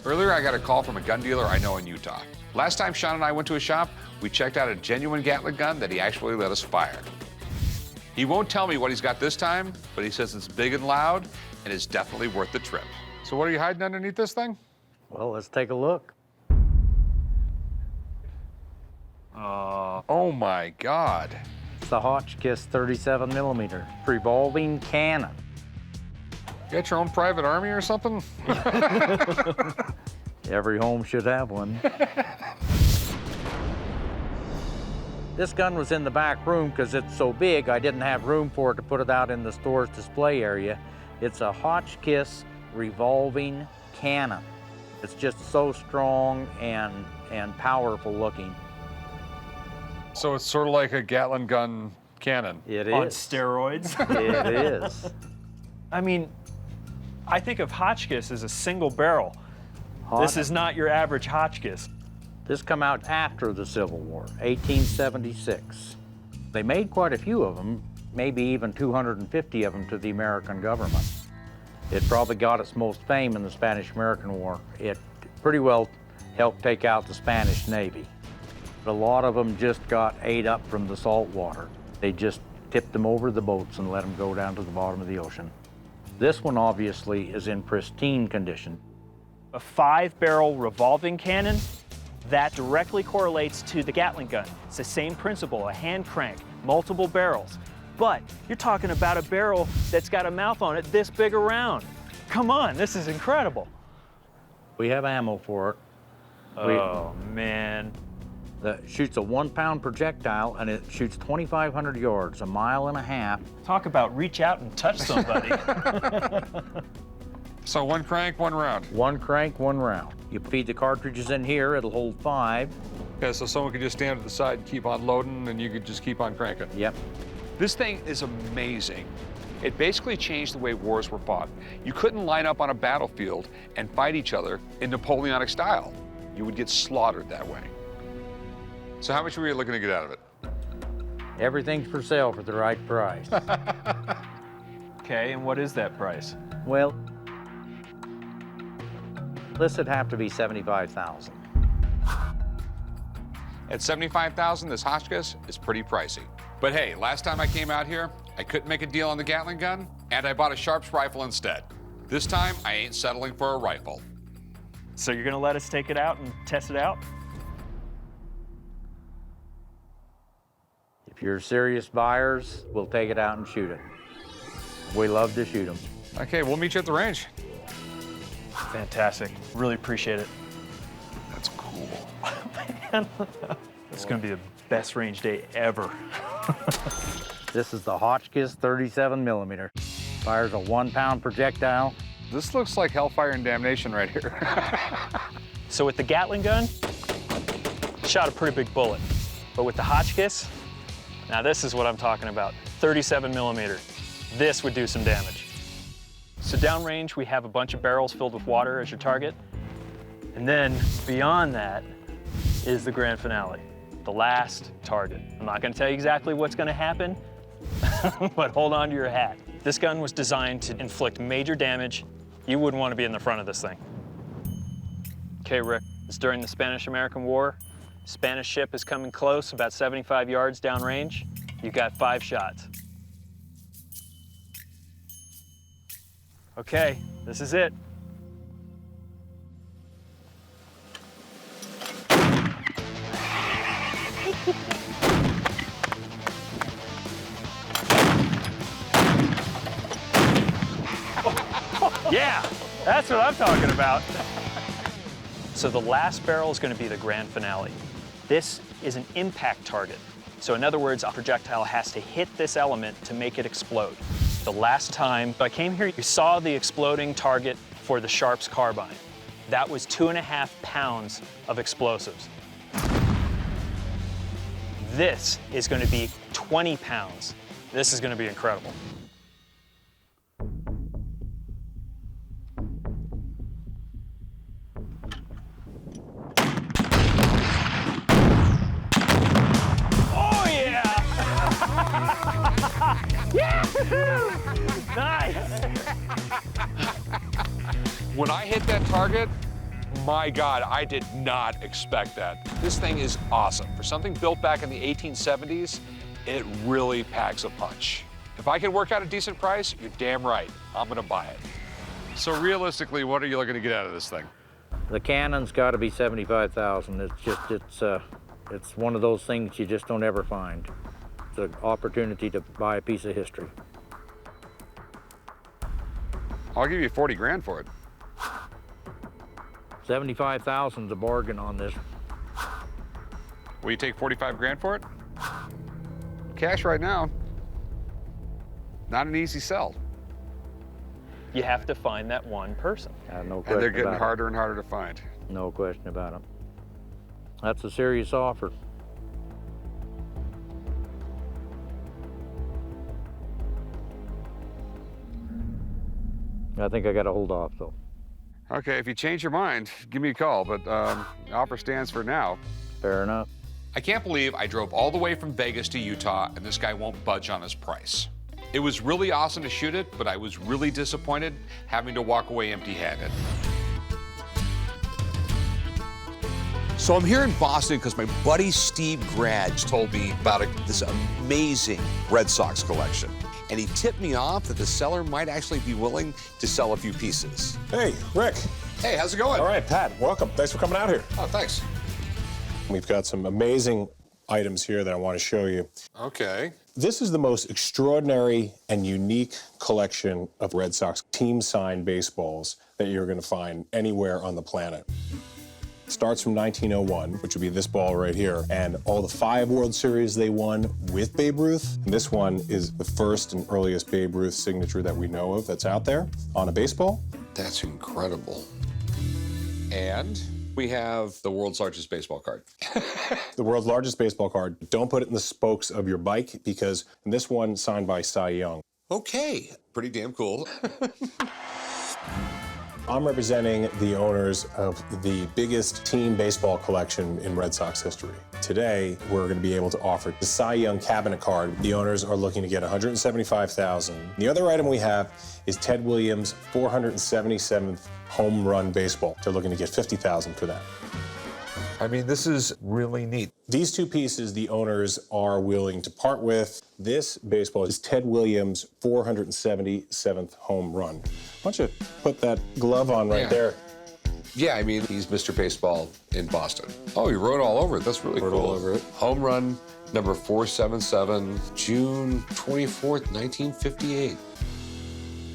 Earlier, I got a call from a gun dealer I know in Utah. Last time Sean and I went to his shop, we checked out a genuine Gatling gun that he actually let us fire. He won't tell me what he's got this time, but he says it's big and loud and is definitely worth the trip. So what are you hiding underneath this thing? Well, let's take a look. Oh my God. It's the Hotchkiss 37 millimeter revolving cannon. You got your own private army or something? Every home should have one. This gun was in the back room because it's so big, I didn't have room for it to put it out in the store's display area. It's a Hotchkiss revolving cannon. It's just so strong and powerful looking. So it's sort of like a Gatling gun cannon. It On is. steroids. It is. I mean, I think of Hotchkiss as a single barrel. This is not your average Hotchkiss. This come out after the Civil War, 1876. They made quite a few of them, maybe even 250 of them to the American government. It probably got its most fame in the Spanish-American War. It pretty well helped take out the Spanish Navy. A lot of them just got ate up from the salt water. They just tipped them over the boats and let them go down to the bottom of the ocean. This one obviously is in pristine condition. A 5-barrel revolving cannon, that directly correlates to the Gatling gun. It's the same principle, a hand crank, multiple barrels. But you're talking about a barrel that's got a mouth on it this big around. Come on, this is incredible. We have ammo for it. Oh, man. That shoots a 1-pound projectile and it shoots 2,500 yards, a mile and a half. Talk about reach out and touch somebody. So one crank, one round. One crank, one round. You feed the cartridges in here, it'll hold 5. Okay, so someone could just stand to the side and keep on loading, and you could just keep on cranking. Yep. This thing is amazing. It basically changed the way wars were fought. You couldn't line up on a battlefield and fight each other in Napoleonic style. You would get slaughtered that way. So how much were you looking to get out of it? Everything's for sale for the right price. Okay, and what is that price? Well, this would have to be $75,000. At $75,000, this Hotchkiss is pretty pricey. But hey, last time I came out here, I couldn't make a deal on the Gatling gun, and I bought a Sharps rifle instead. This time, I ain't settling for a rifle. So you're gonna let us take it out and test it out? If you're serious buyers, we'll take it out and shoot it. We love to shoot them. Okay, we'll meet you at the range. Fantastic. Really appreciate it. That's cool. It's gonna be the best range day ever. This is the Hotchkiss 37 millimeter. Fires a 1-pound projectile. This looks like hellfire and damnation right here. So with the Gatling gun, shot a pretty big bullet. But with the Hotchkiss, now this is what I'm talking about, 37 millimeter. This would do some damage. So downrange, we have a bunch of barrels filled with water as your target. And then beyond that is the grand finale, the last target. I'm not gonna tell you exactly what's gonna happen, but hold on to your hat. This gun was designed to inflict major damage. You wouldn't want to be in the front of this thing. Okay, Rick, it's during the Spanish-American War. Spanish ship is coming close, about 75 yards downrange. You got 5 shots. Okay, this is it. Yeah, that's what I'm talking about. So the last barrel is going to be the grand finale. This is an impact target. So in other words, a projectile has to hit this element to make it explode. The last time I came here, you saw the exploding target for the Sharps carbine. That was 2.5 pounds of explosives. This is going to be 20 pounds. This is going to be incredible. Oh, yeah! Nice! When I hit that target, My God, I did not expect that. This thing is awesome. For something built back in the 1870s, it really packs a punch. If I can work out a decent price, you're damn right, I'm gonna buy it. So realistically, what are you looking to get out of this thing? The Canon's got to be 75,000. It's one of those things you just don't ever find. It's an opportunity to buy a piece of history. I'll give you 40 grand for it. 75,000 is a bargain on this. Will you take 45 grand for it? Cash right now. Not an easy sell. You have to find that one person. No question And they're getting about it. harder and harder to find. No question about it. That's a serious offer. I think I got to hold off, though. Okay, if you change your mind, give me a call, but the offer stands for now. Fair enough. I can't believe I drove all the way from Vegas to Utah and this guy won't budge on his price. It was really awesome to shoot it, but I was really disappointed having to walk away empty-handed. So I'm here in Boston because my buddy Steve Gradge told me about this amazing Red Sox collection. And he tipped me off that the seller might actually be willing to sell a few pieces. Hey, Rick. Hey, how's it going? All right, Pat, welcome. Thanks for coming out here. Oh, thanks. We've got some amazing items here that I want to show you. Okay. This is the most extraordinary and unique collection of Red Sox team-signed baseballs that you're going to find anywhere on the planet. It starts from 1901, which would be this ball right here, and all the 5 World Series they won with Babe Ruth. And this one is the first and earliest Babe Ruth signature that we know of that's out there on a baseball. That's incredible. And we have the world's largest baseball card. The world's largest baseball card. Don't put it in the spokes of your bike because this one signed by Cy Young. Okay, pretty damn cool. I'm representing the owners of the biggest team baseball collection in Red Sox history. Today, we're going to be able to offer the Cy Young cabinet card. The owners are looking to get $175,000. The other item we have is Ted Williams' 477th home run baseball. They're looking to get $50,000 for that. I mean, this is really neat. These 2 pieces the owners are willing to part with. This baseball is Ted Williams' 477th home run. Why don't you put that glove on right there? Yeah, I mean, he's Mr. Baseball in Boston. Oh, he wrote all over it. That's really cool. Wrote all over it. Home run number 477, June 24th, 1958.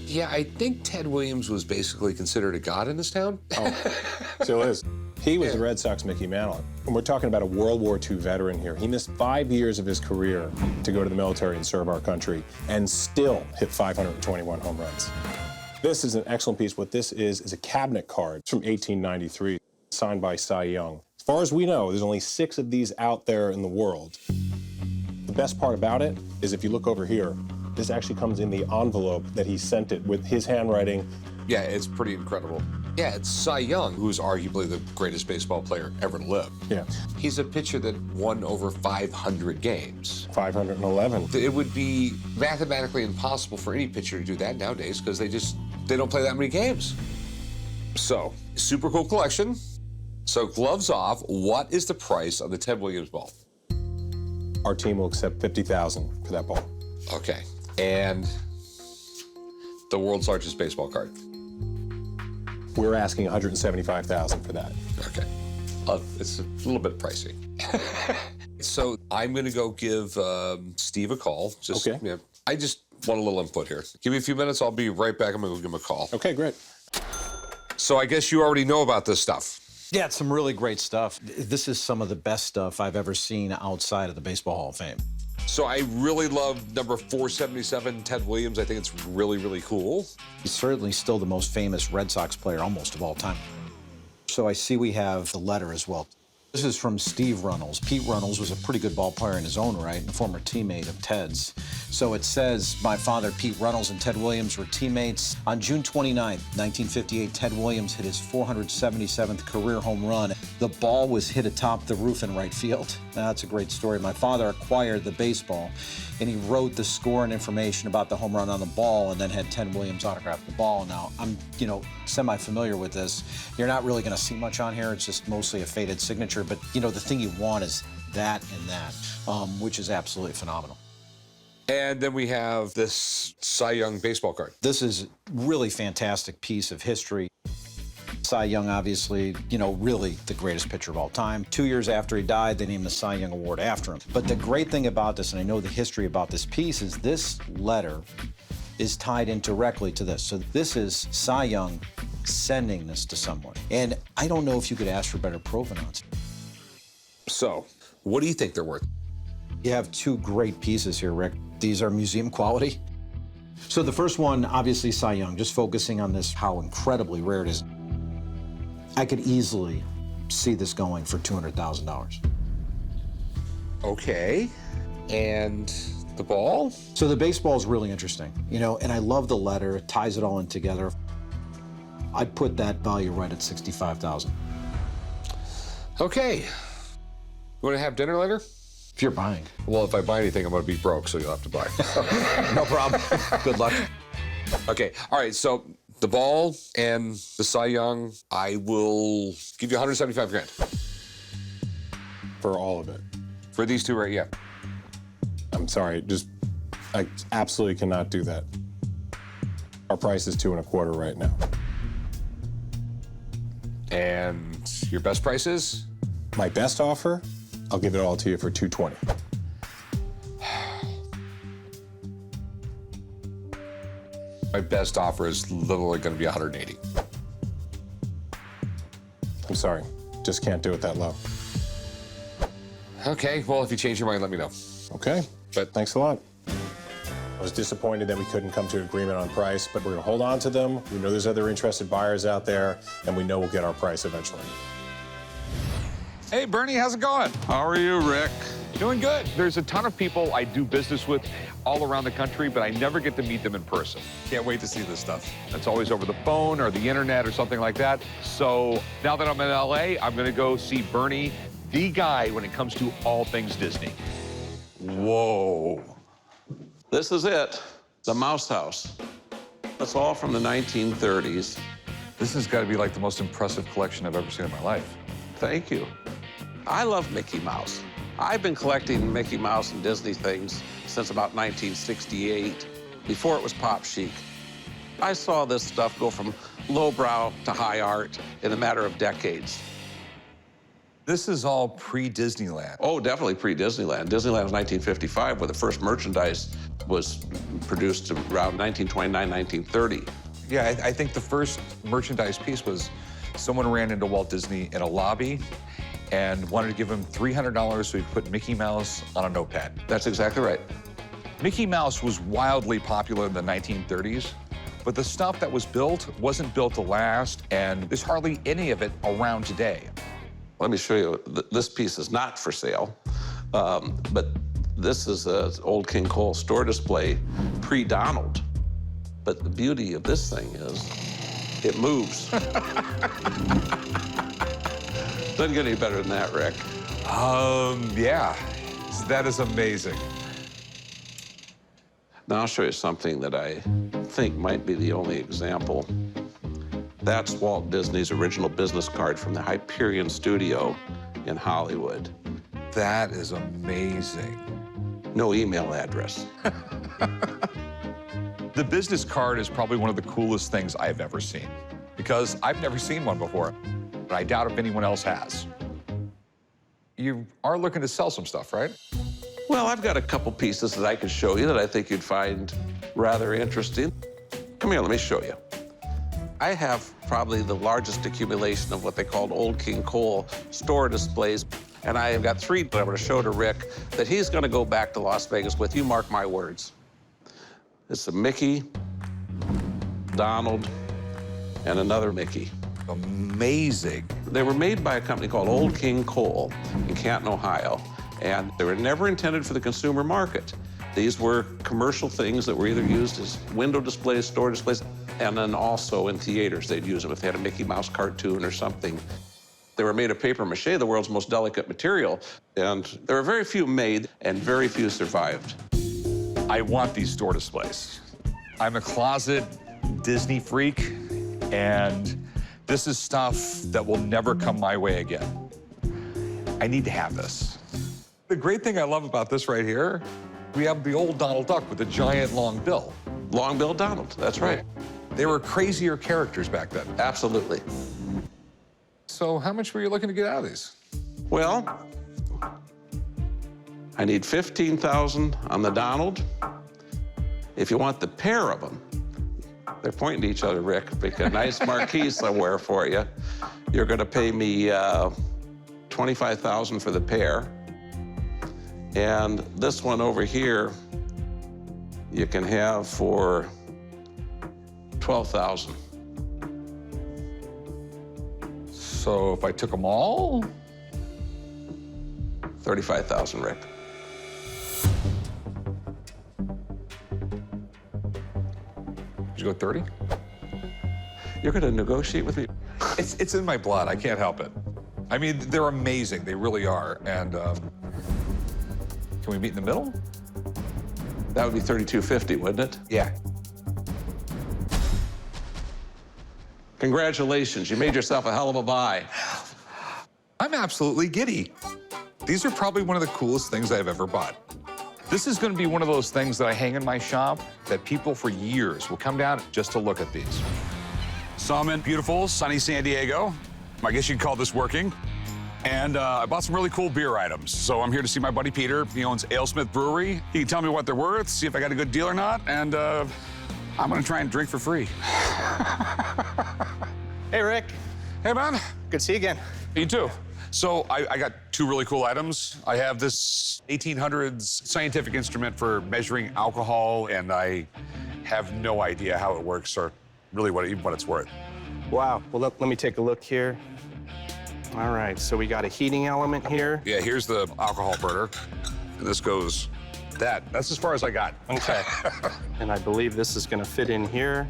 Yeah, I think Ted Williams was basically considered a god in this town. Oh, still is. He was the Red Sox Mickey Mantle. And we're talking about a World War II veteran here. He missed 5 years of his career to go to the military and serve our country and still hit 521 home runs. This is an excellent piece. What this is a cabinet card from 1893, signed by Cy Young. As far as we know, there's only 6 of these out there in the world. The best part about it is if you look over here, this actually comes in the envelope that he sent it with his handwriting. Yeah, it's pretty incredible. Yeah, it's Cy Young, who's arguably the greatest baseball player ever to live. Yeah. He's a pitcher that won over 500 games. 511. It would be mathematically impossible for any pitcher to do that nowadays because they don't play that many games. So, super cool collection. So, gloves off, what is the price of the Ted Williams ball? Our team will accept $50,000 for that ball. Okay. And the world's largest baseball card. We're asking $175,000 for that. Okay. It's a little bit pricey. So I'm going to go give Steve a call. Okay. Yeah, I just want a little input here. Give me a few minutes. I'll be right back. I'm going to go give him a call. Okay, great. So I guess you already know about this stuff. Yeah, it's some really great stuff. This is some of the best stuff I've ever seen outside of the Baseball Hall of Fame. So I really love number 477, Ted Williams. I think it's really, really cool. He's certainly still the most famous Red Sox player almost of all time. So I see we have the letter as well. This is from Steve Runnels. Pete Runnels was a pretty good ball player in his own right and a former teammate of Ted's. So it says, my father, Pete Runnels, and Ted Williams were teammates. On June 29th, 1958, Ted Williams hit his 477th career home run. The ball was hit atop the roof in right field. Now, that's a great story. My father acquired the baseball, and he wrote the score and information about the home run on the ball and then had Ted Williams autograph the ball. Now, I'm, semi-familiar with this. You're not really going to see much on here. It's just mostly a faded signature. But, the thing you want is that and that, which is absolutely phenomenal. And then we have this Cy Young baseball card. This is really fantastic piece of history. Cy Young, obviously, really the greatest pitcher of all time. 2 years after he died, they named the Cy Young Award after him. But the great thing about this, and I know the history about this piece, is this letter is tied in directly to this. So this is Cy Young sending this to someone. And I don't know if you could ask for better provenance. So, what do you think they're worth? You have two great pieces here, Rick. These are museum quality. So the first one, obviously Cy Young, just focusing on this, how incredibly rare it is. I could easily see this going for $200,000. Okay. And the ball? So the baseball is really interesting, and I love the letter. It ties it all in together. I'd put that value right at $65,000. Okay. You want to have dinner later? If you're buying. Well, if I buy anything, I'm going to be broke, so you'll have to buy. No problem. Good luck. Okay. All right. So the ball and the Cy Young, I will give you 175 grand. For all of it. For these two, right? Yeah. I'm sorry, I absolutely cannot do that. Our price is $2.25 right now. And your best price is? My best offer, I'll give it all to you for $220. My best offer is literally going to be 180. I'm sorry, just can't do it that low. Okay. Well, if you change your mind, let me know. Okay, But thanks a lot. I was disappointed that we couldn't come to an agreement on price, but we're gonna hold on to them. We know there's other interested buyers out there, and we know we'll get our price eventually. Hey, Bernie, how's it going? How are you, Rick? Doing good. There's a ton of people I do business with all around the country, but I never get to meet them in person. Can't wait to see this stuff. It's always over the phone or the internet or something like that. So now that I'm in LA, I'm gonna go see Bernie, the guy when it comes to all things Disney. Whoa. This is it, the Mouse House. That's all from the 1930s. This has got to be like the most impressive collection I've ever seen in my life. Thank you. I love Mickey Mouse. I've been collecting Mickey Mouse and Disney things since about 1968, before it was pop chic. I saw this stuff go from lowbrow to high art in a matter of decades. This is all pre-Disneyland. Oh, definitely pre-Disneyland. Disneyland was 1955, where the first merchandise was produced around 1929, 1930. Yeah, I think the first merchandise piece was someone ran into Walt Disney in a lobby and wanted to give him $300 so he could put Mickey Mouse on a notepad. That's exactly right. Mickey Mouse was wildly popular in the 1930s, but the stuff that was built wasn't built to last, and there's hardly any of it around today. Let me show you. This piece is not for sale, but this is an old King Cole store display pre-Donald. But the beauty of this thing is it moves. Doesn't get any better than that, Rick. Yeah, that is amazing. Now I'll show you something that I think might be the only example. That's Walt Disney's original business card from the Hyperion Studio in Hollywood. That is amazing. No email address. The business card is probably one of the coolest things I've ever seen, because I've never seen one before, but I doubt if anyone else has. You are looking to sell some stuff, right? Well, I've got a couple pieces that I could show you that I think you'd find rather interesting. Come here, let me show you. I have probably the largest accumulation of what they called Old King Cole store displays, and I have got 3 that I'm going to show to Rick that he's going to go back to Las Vegas with. You mark my words. It's a Mickey, Donald, and another Mickey. amazing. They were made by a company called Old King Coal in Canton, Ohio, and they were never intended for the consumer market. These were commercial things that were either used as window displays, store displays, and then also in theaters they'd use them if they had a Mickey Mouse cartoon or something. They were made of paper mache, the world's most delicate material, and there were very few made and very few survived. I want these store displays. I'm a closet Disney freak, and this is stuff that will never come my way again. I need to have this. The great thing I love about this right here, we have the old Donald Duck with the giant long bill. Long-billed Donald, that's right. They were crazier characters back then. Absolutely. So how much were you looking to get out of these? Well, I need $15,000 on the Donald. If you want the pair of them, they're pointing to each other, Rick, because a nice marquee somewhere for you. You're gonna pay me $25,000 for the pair. And this one over here, you can have for $12,000. So if I took them all? $35,000, Rick. Did you go 30? You're gonna negotiate with me? It's in my blood. I can't help it. I mean, they're amazing. They really are. And can we meet in the middle? That would be $32.50, wouldn't it? Yeah. Congratulations, you made yourself a hell of a buy. I'm absolutely giddy. These are probably one of the coolest things I've ever bought. This is going to be one of those things that I hang in my shop that people for years will come down just to look at these. So I'm in beautiful, sunny San Diego. I guess you'd call this working. And I bought some really cool beer items. So I'm here to see my buddy Peter. He owns AleSmith Brewery. He can tell me what they're worth, see if I got a good deal or not, and I'm gonna try and drink for free. Hey, Rick. Hey, man. Good to see you again. You too. So I got two really cool items. I have this 1800s scientific instrument for measuring alcohol, and I have no idea how it works or really what it's worth. Wow. Well, let me take a look here. All right, so we got a heating element here. Yeah, here's the alcohol burner, and this goes that's as far as I got. Okay. And I believe this is gonna fit in here.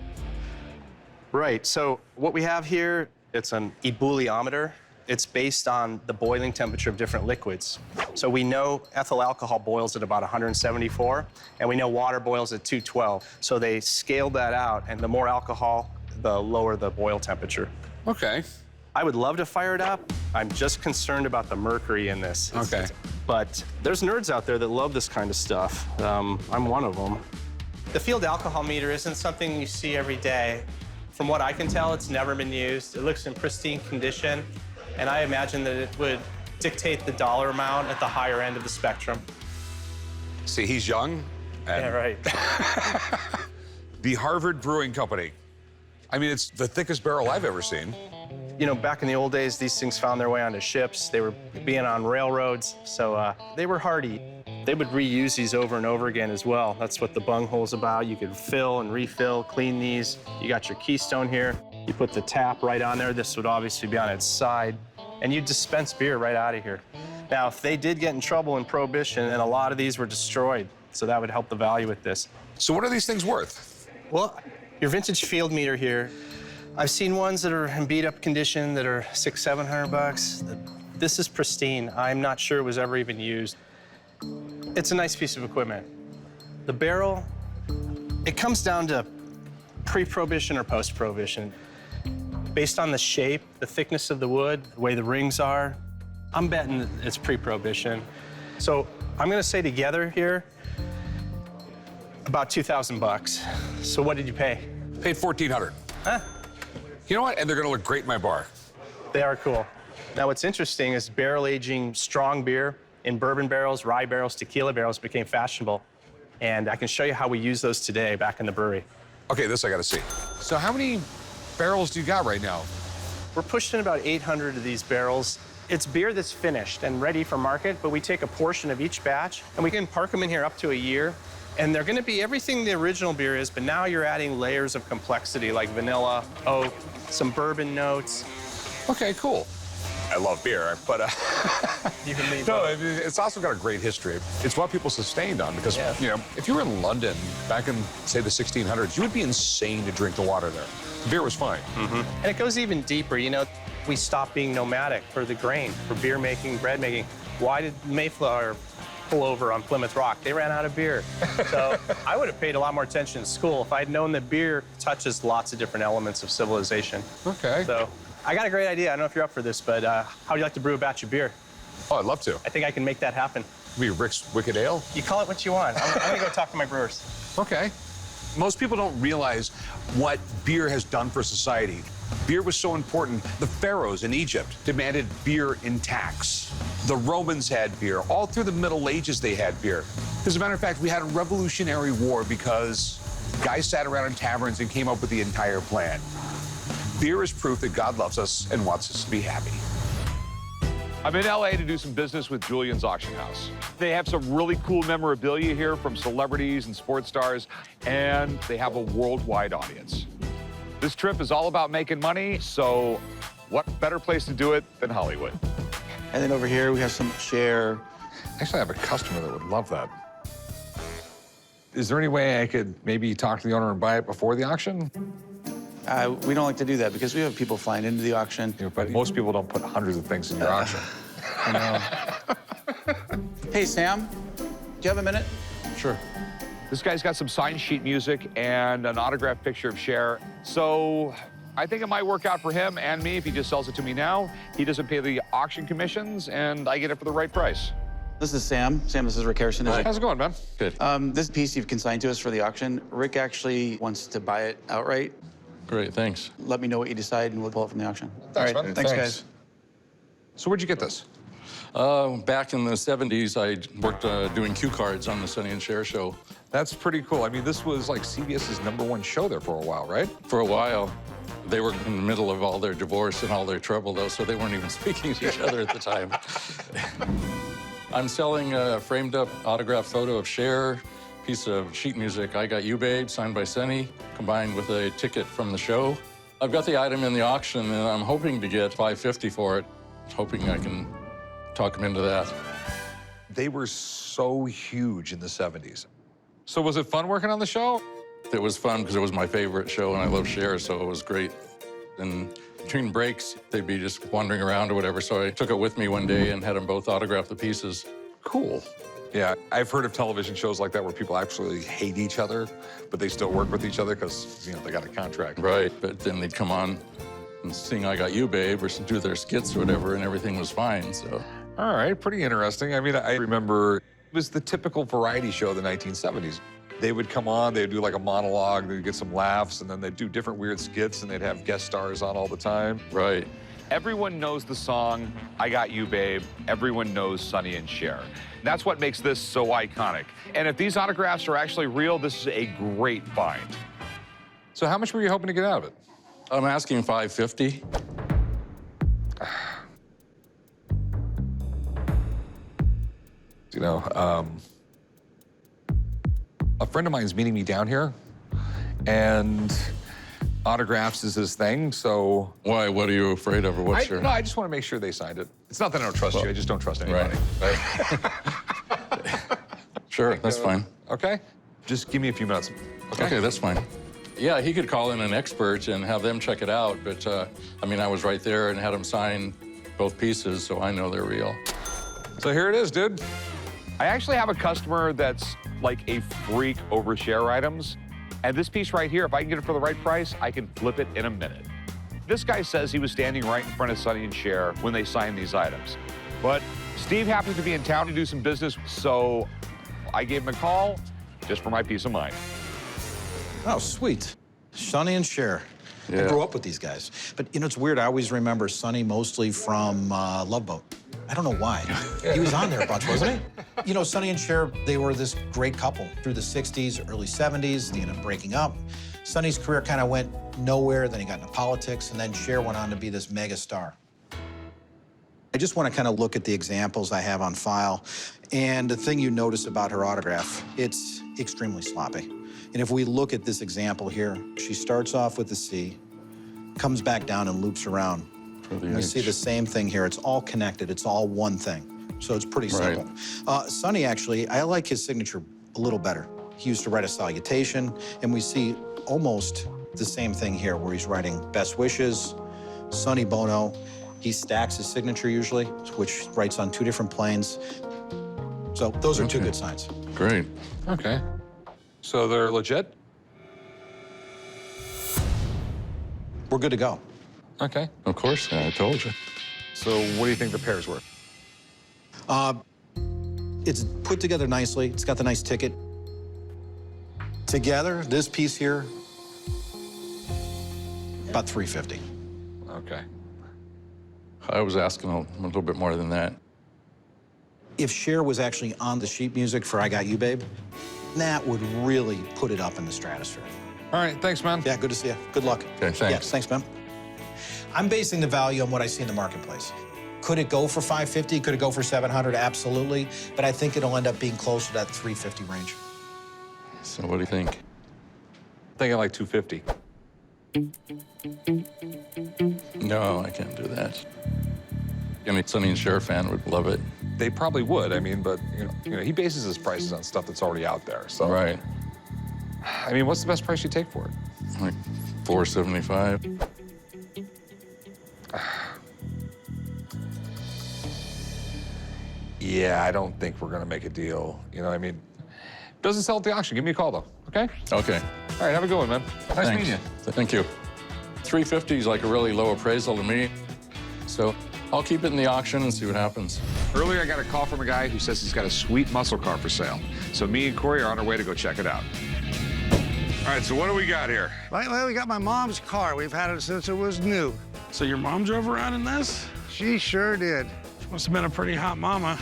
Right, so what we have here, it's an ebullimeter. It's based on the boiling temperature of different liquids. So we know ethyl alcohol boils at about 174, and we know water boils at 212. So they scaled that out, and the more alcohol, the lower the boil temperature. Okay. I would love to fire it up. I'm just concerned about the mercury in this. Okay. But there's nerds out there that love this kind of stuff. I'm one of them. The field alcohol meter isn't something you see every day. From what I can tell, it's never been used. It looks in pristine condition, and I imagine that it would dictate the dollar amount at the higher end of the spectrum. See, he's young. And Yeah, right. the Harvard Brewing Company. I mean, it's the thickest barrel I've ever seen. You know, back in the old days, these things found their way onto ships. They were being on railroads, so they were hardy. They would reuse these over and over again as well. That's what the bunghole's about. You could fill and refill, clean these. You got your keystone here. You put the tap right on there. This would obviously be on its side, and you dispense beer right out of here. Now, if they did get in trouble in Prohibition, and a lot of these were destroyed, so that would help the value with this. So what are these things worth? Well, your vintage field meter here, I've seen ones that are in beat-up condition that are $600, $700. This is pristine. I'm not sure it was ever even used. It's a nice piece of equipment. The barrel, it comes down to pre-Prohibition or post-Prohibition. Based on the shape, the thickness of the wood, the way the rings are, I'm betting that it's pre-Prohibition. So I'm gonna say together here, about 2,000 bucks. So what did you pay? Paid $1,400. Huh? You know what? And they're gonna look great in my bar. They are cool. Now, what's interesting is barrel aging strong beer in bourbon barrels, rye barrels, tequila barrels became fashionable. And I can show you how we use those today back in the brewery. Okay, this I gotta see. So how many barrels do you got right now? We're pushing about 800 of these barrels. It's beer that's finished and ready for market, but we take a portion of each batch, and we can park them in here up to a year. And they're going to be everything the original beer is, but now you're adding layers of complexity like vanilla, oak, some bourbon notes. Okay, cool. I love beer, but You can leave. no, it's also got a great history. It's what people sustained on because, you know, if you were in London back in, say, the 1600s, you would be insane to drink the water there. Beer was fine. And it goes even deeper. You know, we stopped being nomadic for the grain, for beer making, bread making. Why did Mayflower pull over on Plymouth Rock? They ran out of beer. So I would have paid a lot more attention in school if I'd known that beer touches lots of different elements of civilization. Okay. So I got a great idea. I don't know if you're up for this, but how would you like to brew a batch of beer? Oh, I'd love to. I think I can make that happen. Be Rick's Wicked Ale? You call it what you want. I'm going to go talk to my brewers. Okay. Most people don't realize what beer has done for society. Beer was so important. The pharaohs in Egypt demanded beer in tax. The Romans had beer. All through the Middle Ages, they had beer. As a matter of fact, we had a Revolutionary War because guys sat around in taverns and came up with the entire plan. Beer is proof that God loves us and wants us to be happy. I'm in LA to do some business with Julian's Auction House. They have some really cool memorabilia here from celebrities and sports stars, and they have a worldwide audience. This trip is all about making money, so what better place to do it than Hollywood? And then over here, we have some Cher. Actually, I have a customer that would love that. Is there any way I could maybe talk to the owner and buy it before the auction? We don't like to do that because we have people flying into the auction. But most people don't put hundreds of things in your auction. I know. Hey, Sam, do you have a minute? Sure. This guy's got some sign sheet music and an autographed picture of Cher. So I think it might work out for him and me if he just sells it to me now. He doesn't pay the auction commissions, and I get it for the right price. This is Sam. Sam, this is Rick Harrison. How's it going, man? Good. This piece you've consigned to us for the auction, Rick actually wants to buy it outright. Great, thanks. Let me know what you decide, and we'll pull it from the auction. Thanks, All right, man. thanks, Thanks. guys. So where'd you get this? Back in the 70s, I worked doing cue cards on the Sonny and Cher show. That's pretty cool. I mean, this was like CBS's #1 show there for a while, right? For a while, they were in the middle of all their divorce and all their trouble, though, so they weren't even speaking to each other at the time. I'm selling a framed-up autographed photo of Cher, piece of sheet music, I Got You Babe, signed by Sonny, combined with a ticket from the show. I've got the item in the auction, and I'm hoping to get $550 for it, hoping I can talk him into that. They were so huge in the 70s. So was it fun working on the show? It was fun because it was my favorite show, and I love Cher, so it was great. And between breaks, they'd be just wandering around or whatever, so I took it with me one day and had them both autograph the pieces. Cool. Yeah, I've heard of television shows like that where people absolutely hate each other, but they still work with each other because, you know, they got a contract. Right, but then they'd come on and sing I Got You Babe or do their skits or whatever, and everything was fine, so. All right, pretty interesting. I mean, I remember it was the typical variety show of the 1970s. They would come on, they'd do like a monologue, they'd get some laughs, and then they'd do different weird skits, and they'd have guest stars on all the time. Right. Everyone knows the song, I Got You Babe. Everyone knows Sonny and Cher. That's what makes this so iconic. And if these autographs are actually real, this is a great find. So how much were you hoping to get out of it? I'm asking $550. You know, a friend of mine's meeting me down here, and autographs is his thing, so... Why? What are you afraid of, or what's your... No, I just want to make sure they signed it. It's not that I don't trust you, I just don't trust anybody. Right. Sure, that's fine. Okay? Just give me a few minutes. Okay, that's fine. Yeah, he could call in an expert and have them check it out, but, I mean, I was right there and had him sign both pieces, so I know they're real. So here it is, dude. I actually have a customer that's like a freak over Cher items. And this piece right here, if I can get it for the right price, I can flip it in a minute. This guy says he was standing right in front of Sonny and Cher when they signed these items. But Steve happens to be in town to do some business, so I gave him a call just for my peace of mind. Oh, sweet. Sonny and Cher. Yeah. I grew up with these guys. But, you know, it's weird. I always remember Sonny mostly from Love Boat. I don't know why. He was on there a bunch, wasn't he? You know, Sonny and Cher, they were this great couple through the 60s, early 70s. They ended up breaking up. Sonny's career kind of went nowhere. Then he got into politics. And then Cher went on to be this mega star. I just want to kind of look at the examples I have on file. And the thing you notice about her autograph, it's extremely sloppy. And if we look at this example here, she starts off with the C, comes back down and loops around. We see the same thing here. It's all connected. It's all one thing. So it's pretty simple. Sonny, actually, I like his signature a little better. He used to write a salutation, and we see almost the same thing here, where he's writing best wishes, Sonny Bono. He stacks his signature usually, which writes on 2 different planes. So those are 2 good signs. Great. Okay. So they're legit? We're good to go. Okay. Of course, I told you. So what do you think the pair's worth? It's put together nicely. It's got the nice ticket. Together, this piece here, about $350. Okay. I was asking a little bit more than that. If Cher was actually on the sheet music for I Got You, Babe, that would really put it up in the stratosphere. All right, thanks, man. Yeah, good to see you. Good luck. Okay, thanks. Yeah, thanks, man. I'm basing the value on what I see in the marketplace. Could it go for $550? Could it go for $700? Absolutely. But I think it'll end up being close to that $350 range. So what do you think? Thinking like 250. No, I can't do that. Any Sonny and Cher fan would love it. They probably would. I mean, but you know, he bases his prices on stuff that's already out there. So Right. I mean, what's the best price you take for it? Like $475. Yeah, I don't think we're gonna make a deal. You know, I mean, doesn't sell at the auction. Give me a call though. Okay. Okay. All right. Have a good one, man. Nice meeting you. Thank you. $350 is like a really low appraisal to me. So I'll keep it in the auction and see what happens. Earlier, I got a call from a guy who says he's got a sweet muscle car for sale. So me and Corey are on our way to go check it out. All right, so what do we got here? Well, we got my mom's car. We've had it since it was new. So your mom drove around in this? She sure did. Must have been a pretty hot mama.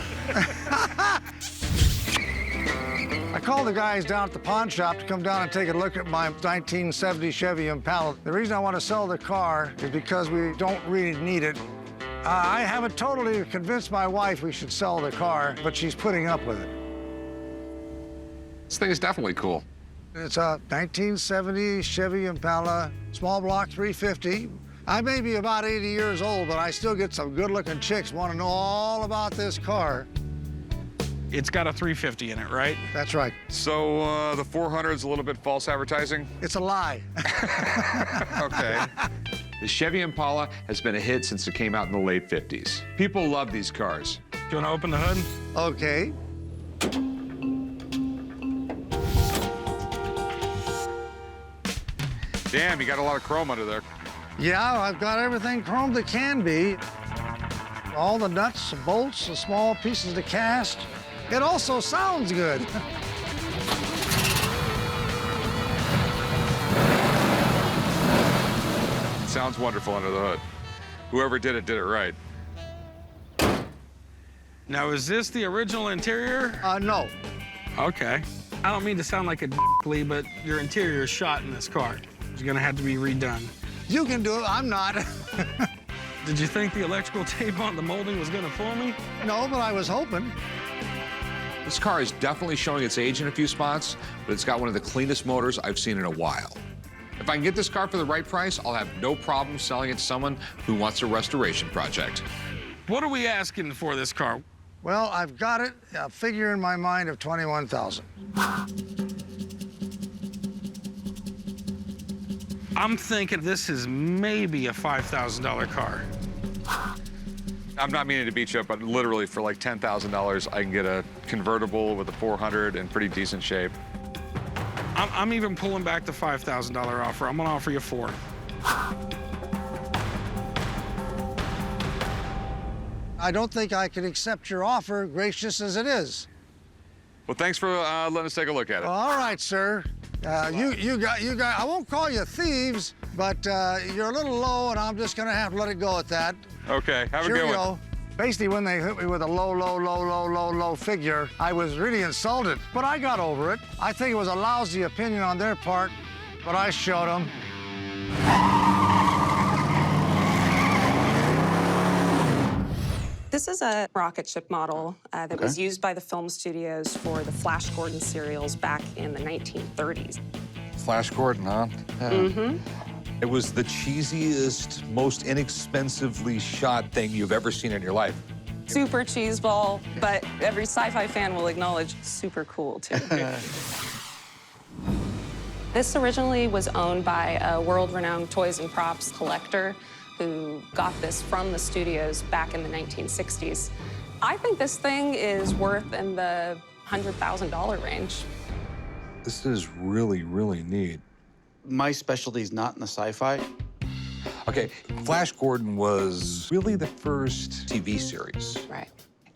I called the guys down at the pawn shop to come down and take a look at my 1970 Chevy Impala. The reason I want to sell the car is because we don't really need it. I haven't totally convinced my wife we should sell the car, but she's putting up with it. This thing is definitely cool. It's a 1970 Chevy Impala, small block 350. I may be about 80 years old, but I still get some good-looking chicks want to know all about this car. It's got a 350 in it, right? That's right. So the 400 is a little bit false advertising? It's a lie. Okay. The Chevy Impala has been a hit since it came out in the late 50s. People love these cars. Do you want to open the hood? Okay. Damn, you got a lot of chrome under there. Yeah, I've got everything chromed that can be. All the nuts, the bolts, the small pieces to cast. It also sounds good. Sounds wonderful under the hood. Whoever did it right. Now, is this the original interior? No. Okay. I don't mean to sound like a d***ly, but your interior is shot in this car. It's gonna have to be redone. You can do it, I'm not. Did you think the electrical tape on the molding was gonna fool me? No, but I was hoping. This car is definitely showing its age in a few spots, but it's got one of the cleanest motors I've seen in a while. If I can get this car for the right price, I'll have no problem selling it to someone who wants a restoration project. What are we asking for this car? Well, I've got it, a figure in my mind of $21,000. I'm thinking this is maybe a $5,000 car. I'm not meaning to beat you up, but literally for like $10,000, I can get a convertible with a 400 in pretty decent shape. I'm even pulling back the $5,000 offer. I'm gonna offer you $4,000. I don't think I can accept your offer, gracious as it is. Well, thanks for letting us take a look at it. All right, sir. You got. I won't call you thieves, but you're a little low, and I'm just gonna have to let it go at that. Okay, have a good one. Basically, when they hit me with a low figure, I was really insulted, but I got over it. I think it was a lousy opinion on their part, but I showed them. This is a rocket ship model that was used by the film studios for the Flash Gordon serials back in the 1930s. Flash Gordon, huh? Mm-hmm. It was the cheesiest, most inexpensively shot thing you've ever seen in your life. Super cheeseball, but every sci-fi fan will acknowledge super cool, too. This originally was owned by a world-renowned toys and props collector who got this from the studios back in the 1960s. I think this thing is worth in the $100,000 range. This is really, really neat. My specialty is not in the sci-fi. Okay, Flash Gordon was really the first TV series. Right.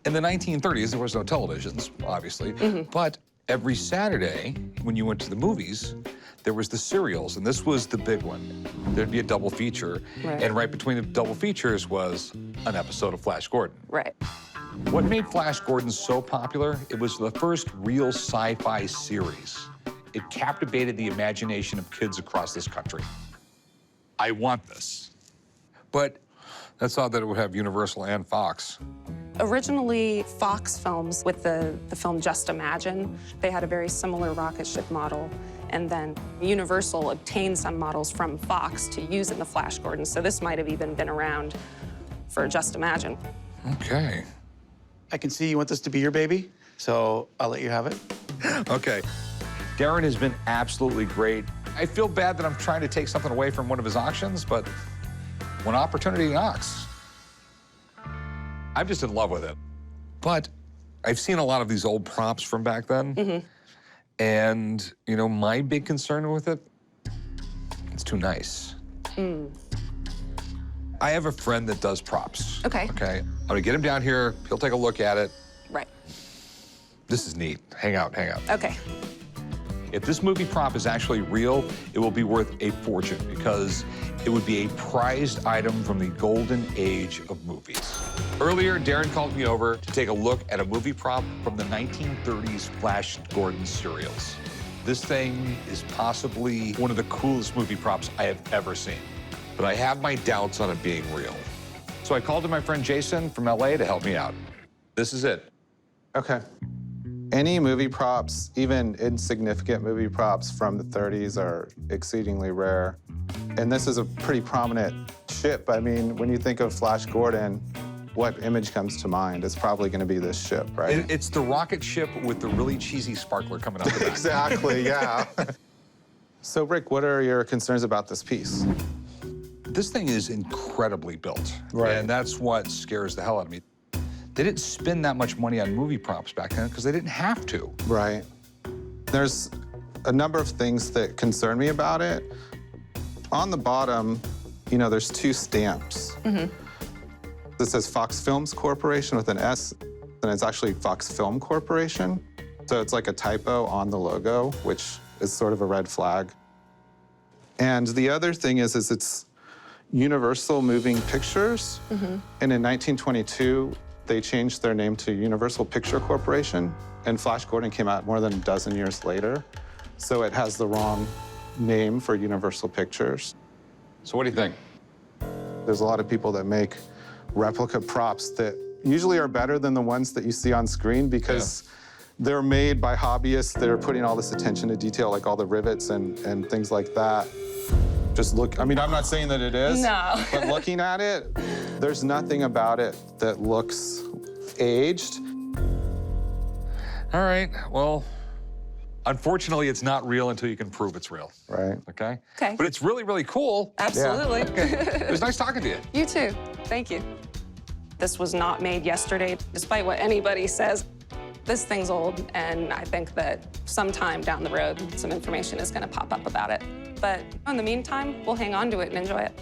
In the 1930s, there was no televisions, obviously, but every Saturday, when you went to the movies, there was the serials, and this was the big one. There'd be a double feature, and right between the double features was an episode of Flash Gordon. Right. What made Flash Gordon so popular? It was the first real sci-fi series. It captivated the imagination of kids across this country. I want this. But that's odd that it would have Universal and Fox. Originally, Fox Films, with the film Just Imagine, they had a very similar rocket ship model. And then Universal obtained some models from Fox to use in the Flash Gordon. So this might have even been around for Just Imagine. Okay. I can see you want this to be your baby, so I'll let you have it. Okay. Darren has been absolutely great. I feel bad that I'm trying to take something away from one of his auctions, but when opportunity knocks, I'm just in love with it. But I've seen a lot of these old props from back then. And, you know, my big concern with it, it's too nice. I have a friend that does props. Okay. Okay. I'm gonna get him down here. He'll take a look at it. Right. This is neat. Hang out, hang out. Okay. If this movie prop is actually real, it will be worth a fortune because it would be a prized item from the golden age of movies. Earlier, Darren called me over to take a look at a movie prop from the 1930s Flash Gordon serials. This thing is possibly one of the coolest movie props I have ever seen, but I have my doubts on it being real. So I called to my friend Jason from LA to help me out. This is it. Okay. Any movie props, even insignificant movie props from the 30s, are exceedingly rare. And this is a pretty prominent ship. I mean, when you think of Flash Gordon, what image comes to mind? It's probably going to be this ship, right? It's the rocket ship with the really cheesy sparkler coming out the back. Exactly, yeah. So, Rick, what are your concerns about this piece? This thing is incredibly built, Right. and that's what scares the hell out of me. They didn't spend that much money on movie props back then because they didn't have to. Right. There's a number of things that concern me about it. On the bottom, you know, there's two stamps. This says Fox Films Corporation with an S, and it's actually Fox Film Corporation. So it's like a typo on the logo, which is sort of a red flag. And the other thing is it's Universal Moving Pictures. And in 1922, they changed their name to Universal Picture Corporation, and Flash Gordon came out more than a dozen years later. So it has the wrong name for Universal Pictures. So what do you think? There's a lot of people that make replica props that usually are better than the ones that you see on screen because they're made by hobbyists that are putting all this attention to detail, like all the rivets and things like that. Just look, I mean, I'm not saying that it is, but looking at it, there's nothing about it that looks aged. All right, well, unfortunately, it's not real until you can prove it's real. Right. Okay? Okay. But it's really, really cool. Absolutely. It was nice talking to you. You too. Thank you. This was not made yesterday, despite what anybody says. This thing's old, and I think that sometime down the road, some information is going to pop up about it. But in the meantime, we'll hang on to it and enjoy it.